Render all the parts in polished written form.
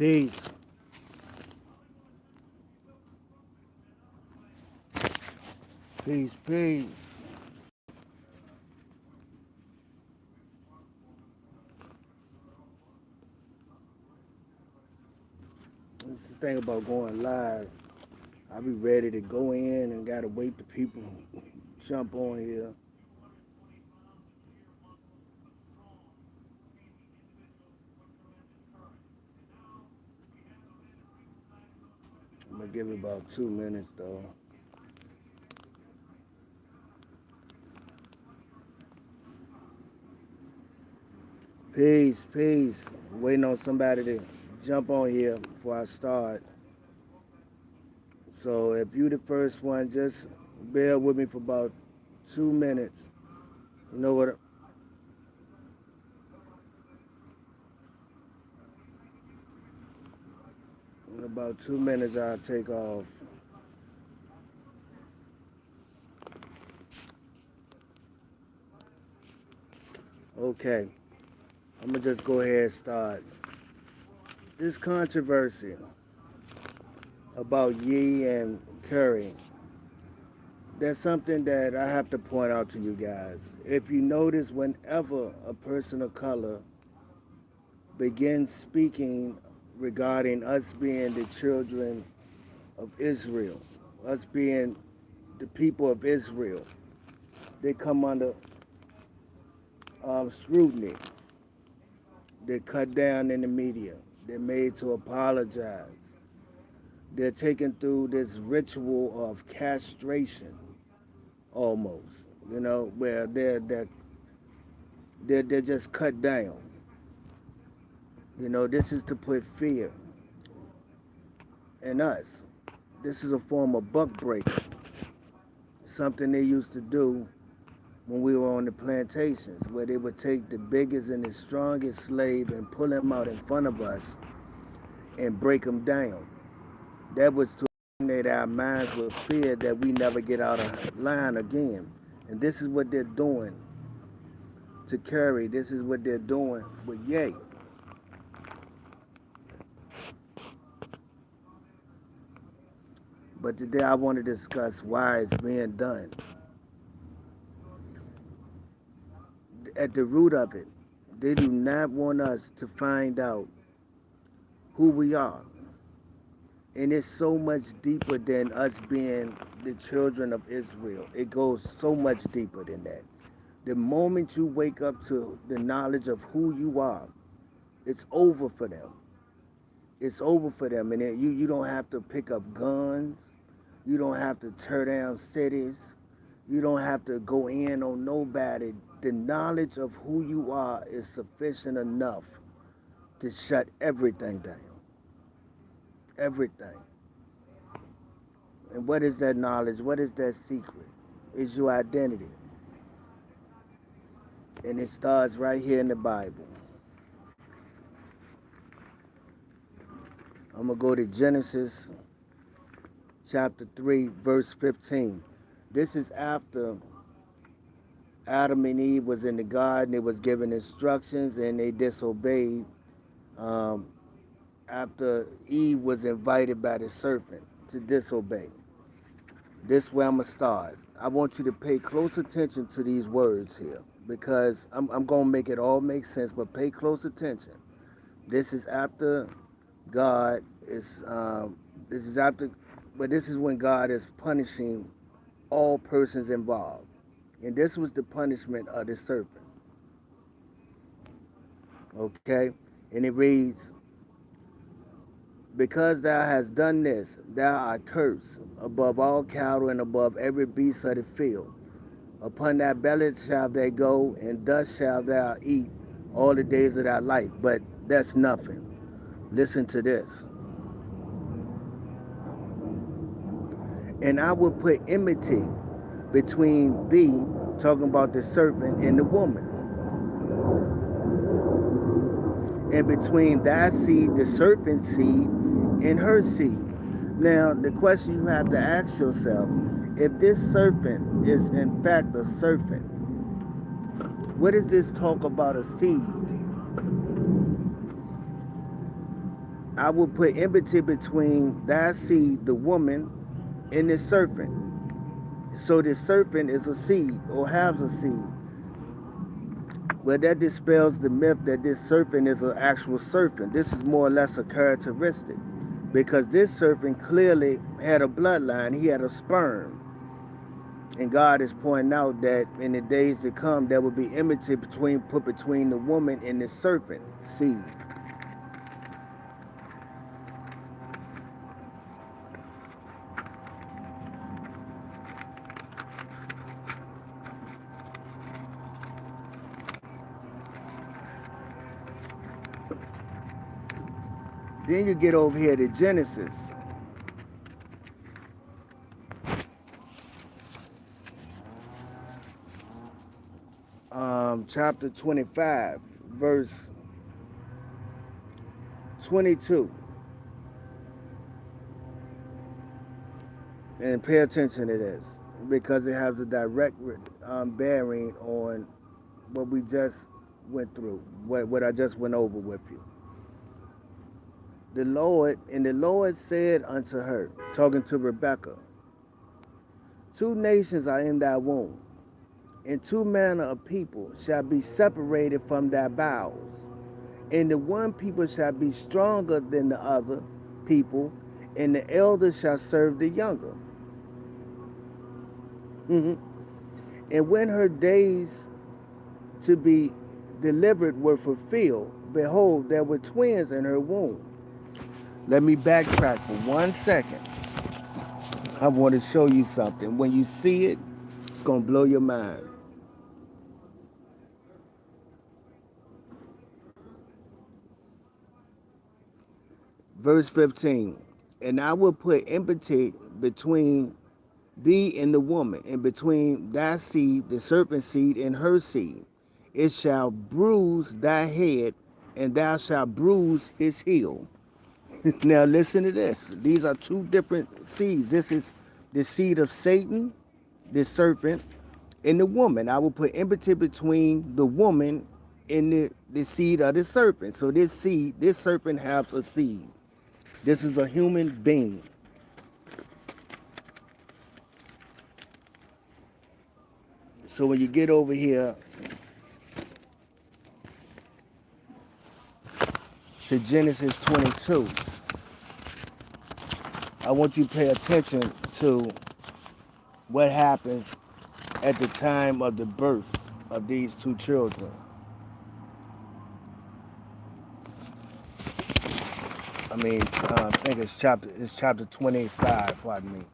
Peace. Peace, peace. That's the thing about going live. I be ready to go in and gotta wait the people jump on here. I'm gonna give it about 2 minutes though. Peace, peace. Waiting on somebody to jump on here before I start. So if you the first one, just bear with me for about 2 minutes. You know what? In about 2 minutes, I'll take off. Okay, I'm gonna just go ahead and start. This controversy about Yee and Curry, there's something that I have to point out to you guys. If you notice, whenever a person of color begins speaking regarding us being the children of Israel, us being the people of Israel, they come under scrutiny. They're cut down in the media. They're made to apologize. They're taken through this ritual of castration, almost. You know, where they're just cut down. You know, this is to put fear in us. This is a form of buck breaking, something they used to do when we were on the plantations, where they would take the biggest and the strongest slave and pull him out in front of us and break him down. That was to eliminate our minds with fear that we never get out of line again. And this is what they're doing to Curry. This is what they're doing with Ye. But today I want to discuss why it's being done. At the root of it, they do not want us to find out who we are. And it's so much deeper than us being the children of Israel. It goes so much deeper than that. The moment you wake up to the knowledge of who you are, it's over for them. It's over for them. And you don't have to pick up guns. You don't have to tear down cities. You don't have to go in on nobody. The knowledge of who you are is sufficient enough to shut everything down. Everything. And what is that knowledge? What is that secret? It's your identity. And it starts right here in the Bible. I'm going to go to Genesis chapter 3, verse 15. This is after Adam and Eve was in the garden. They was given instructions and they disobeyed. After Eve was invited by the serpent to disobey. This is where I'm going to start. I want you to pay close attention to these words here because I'm going to make it all make sense, but pay close attention. This is after God is, this is after, but this is when God is punishing all persons involved. And this was the punishment of the serpent. Okay? And it reads, because thou hast done this, thou art cursed above all cattle and above every beast of the field. Upon thy belly shalt thou go, and dust shalt thou eat all the days of thy life. But that's nothing. Listen to this. And I will put enmity between thee, talking about the serpent, and the woman, and between thy seed, the serpent's seed, and her seed. Now, the question you have to ask yourself, if this serpent is in fact a serpent, what does this talk about a seed? I will put enmity between thy seed, the woman, and the serpent. So the serpent is a seed or has a seed. Well, that dispels the myth that this serpent is an actual serpent. This is more or less a characteristic because this serpent clearly had a bloodline. He had a sperm. And God is pointing out that in the days to come, there will be enmity put between the woman and the serpent seed. Then you get over here to Genesis, chapter 25, verse 22. And pay attention to this because it has a direct bearing on what we just went through, what I just went over with you. The Lord said unto her, talking to Rebekah, two nations are in thy womb, and two manner of people shall be separated from thy bowels. And the one people shall be stronger than the other people, and the elder shall serve the younger. Mhm. And when her days to be delivered were fulfilled, behold, there were twins in her womb. Let me backtrack for 1 second. I want to show you something. When you see it, it's going to blow your mind. Verse 15. And I will put enmity between thee and the woman, and between thy seed, the serpent seed, and her seed. It shall bruise thy head, and thou shalt bruise his heel. Now listen to this. These are two different seeds. This is the seed of Satan, the serpent, and the woman. I will put enmity between the woman and the seed of the serpent. So this serpent has a seed. This is a human being. So when you get over here to Genesis 22, I want you to pay attention to what happens at the time of the birth of these two children. I think it's chapter 25, pardon me.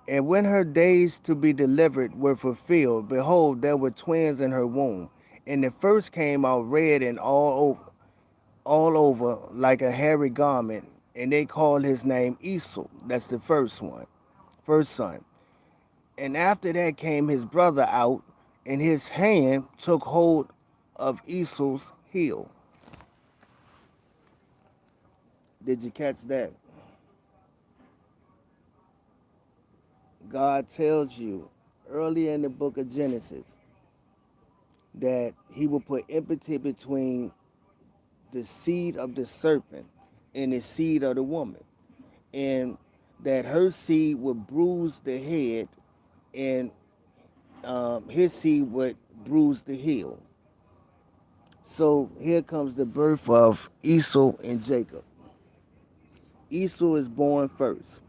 And when her days to be delivered were fulfilled, behold, there were twins in her womb. And the first came out red and all over like a hairy garment, and they called his name Esau. That's the first son. And after that came his brother out, and his hand took hold of Esau's heel. Did you catch that? God tells you earlier in the book of Genesis that he will put enmity between the seed of the serpent and the seed of the woman, and that her seed would bruise the head, and his seed would bruise the heel. So here comes the birth of Esau and Jacob. Esau is born first.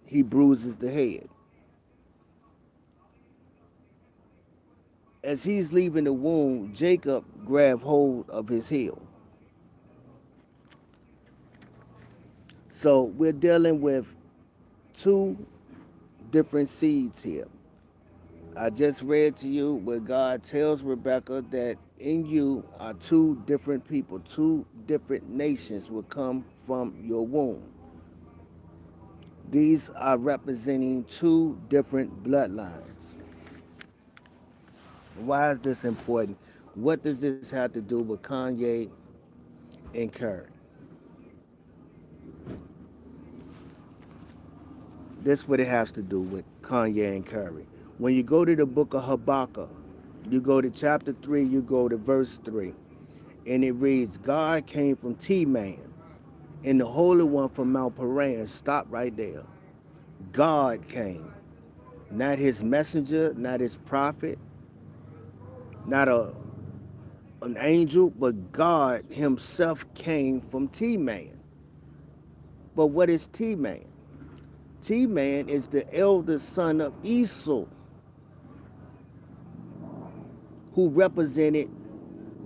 He bruises the head. As he's leaving the womb, Jacob grabbed hold of his heel. So we're dealing with two different seeds here. I just read to you where God tells Rebekah that in you are two different people, two different nations will come from your womb. These are representing two different bloodlines. Why is this important? What does this have to do with Kanye and Kyrie? This is what it has to do with Kanye and Kyrie. When you go to the book of Habakkuk, you go to chapter 3, you go to verse 3. And it reads, God came from T-Man, and the Holy One from Mount Paran. Stop right there. God came. Not his messenger, not his prophet, not an angel, but God himself came from T-Man. But what is T-Man? T-Man is the eldest son of Esau, who represented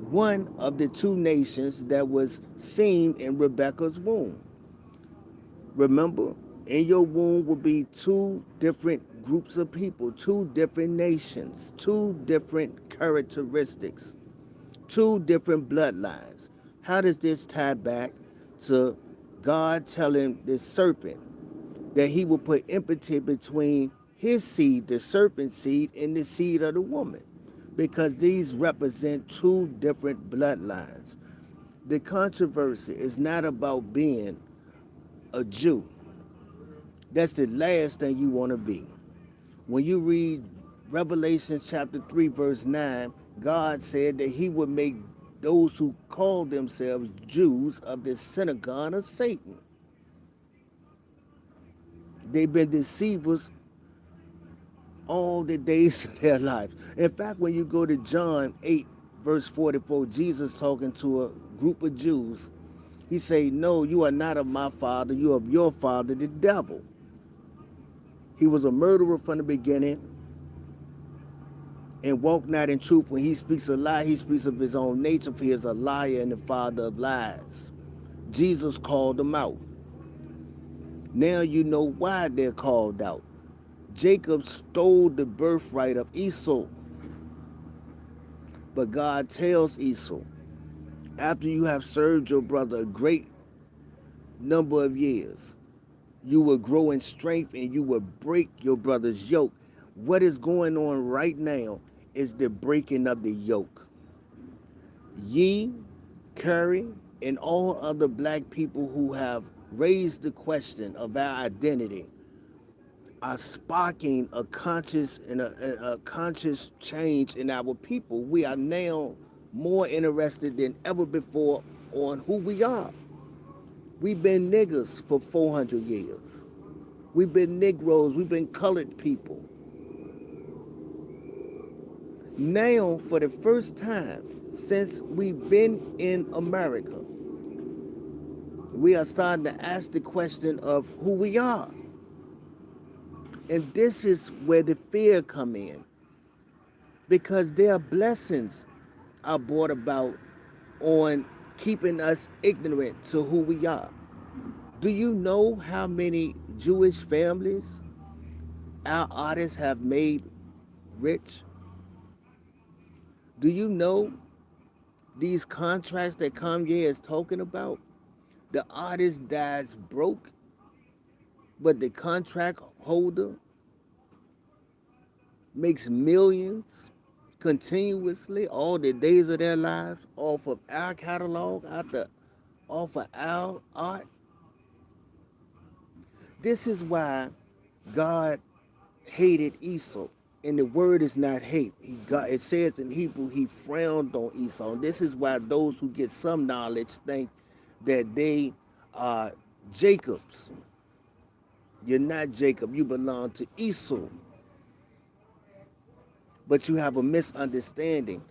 one of the two nations that was seen in Rebekah's womb. Remember, in your womb will be two different groups of people, two different nations, two different characteristics, two different bloodlines. How does this tie back to God telling the serpent that he will put enmity between his seed, the serpent seed, and the seed of the woman? Because these represent two different bloodlines. The controversy is not about being a Jew. That's the last thing you want to be. When you read Revelation chapter 3, verse 9, God said that he would make those who call themselves Jews of the synagogue of Satan. They've been deceivers all the days of their lives. In fact, when you go to John 8, verse 44, Jesus talking to a group of Jews, he say, no, you are not of my father, you are of your father, the devil. He was a murderer from the beginning and walk not in truth. When he speaks a lie, he speaks of his own nature, for he is a liar and the father of lies. Jesus called them out. Now you know why they're called out. Jacob stole the birthright of Esau. But God tells Esau, after you have served your brother a great number of years, you will grow in strength and you will break your brother's yoke. What is going on right now is the breaking of the yoke. Ye, Kyrie, and all other black people who have raised the question of our identity are sparking a conscious and a conscious change in our people. We are now more interested than ever before on who we are. We've been niggers for 400 years. We've been Negroes. We've been colored people. Now, for the first time since we've been in America, we are starting to ask the question of who we are. And this is where the fear come in, because their blessings are brought about on keeping us ignorant to who we are. Do you know how many Jewish families our artists have made rich? Do you know these contracts that Kanye is talking about? The artist dies broke, but the contract holder makes millions continuously all the days of their lives off of our catalog, off of our art. This is why God hated Esau. And the word is not hate. It says in Hebrew, he frowned on Esau. And this is why those who get some knowledge think that they are Jacob's. You're not Jacob, you belong to Esau. But you have a misunderstanding.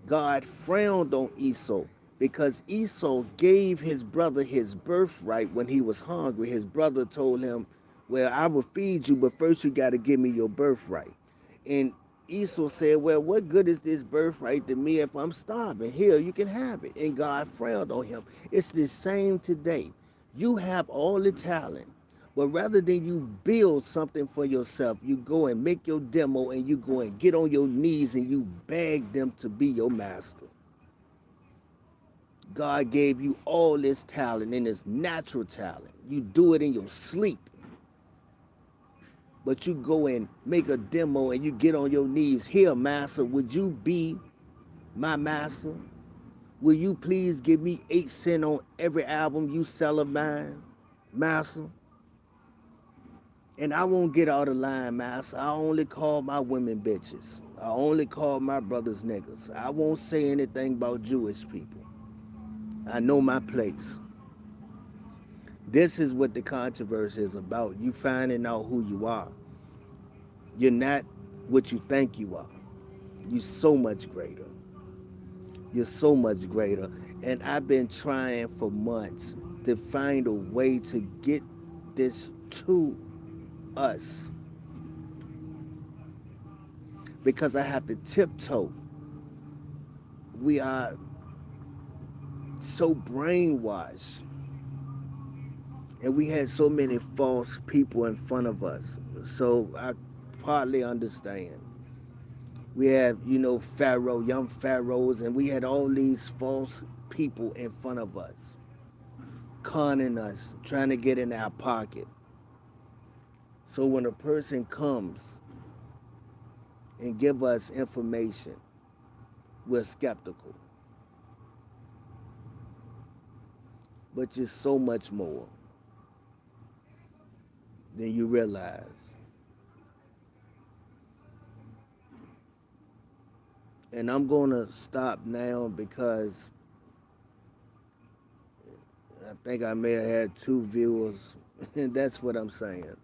God frowned on Esau because Esau gave his brother his birthright when he was hungry. His brother told him, well, I will feed you, but first you got to give me your birthright. And Esau said, well, what good is this birthright to me if I'm starving? Here, you can have it. And God frowned on him. It's the same today. You have all the talent. But rather than you build something for yourself, you go and make your demo and you go and get on your knees and you beg them to be your master. God gave you all this talent and this natural talent. You do it in your sleep. But you go and make a demo and you get on your knees. Here, master, would you be my master? Will you please give me 8 cents on every album you sell of mine, master? And I won't get out of line, master. I only call my women bitches. I only call my brothers niggas. I won't say anything about Jewish people. I know my place. This is what the controversy is about. You finding out who you are. You're not what you think you are. You're so much greater. You're so much greater. And I've been trying for months to find a way to get this to us because I have to tiptoe. We are so brainwashed and we had so many false people in front of us. So I partly understand. We have, Pharaoh, young pharaohs, and we had all these false people in front of us, conning us, trying to get in our pocket. So when a person comes and give us information, we're skeptical. But you're so much more than you realize. And I'm going to stop now because I think I may have had 2 viewers, and that's what I'm saying.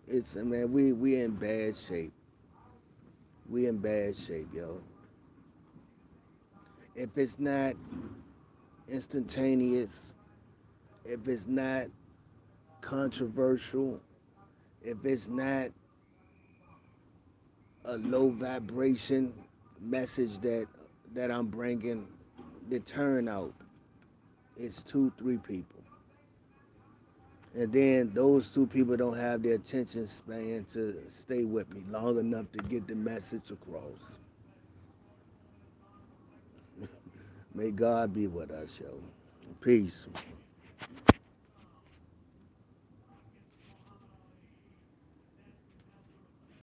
It's man, we in bad shape. We in bad shape, yo. If it's not instantaneous, if it's not controversial, if it's not a low vibration message that I'm bringing, the turnout is 2, 3 people. And then those 2 people don't have the attention span to stay with me long enough to get the message across. May God be with us, yo. Peace.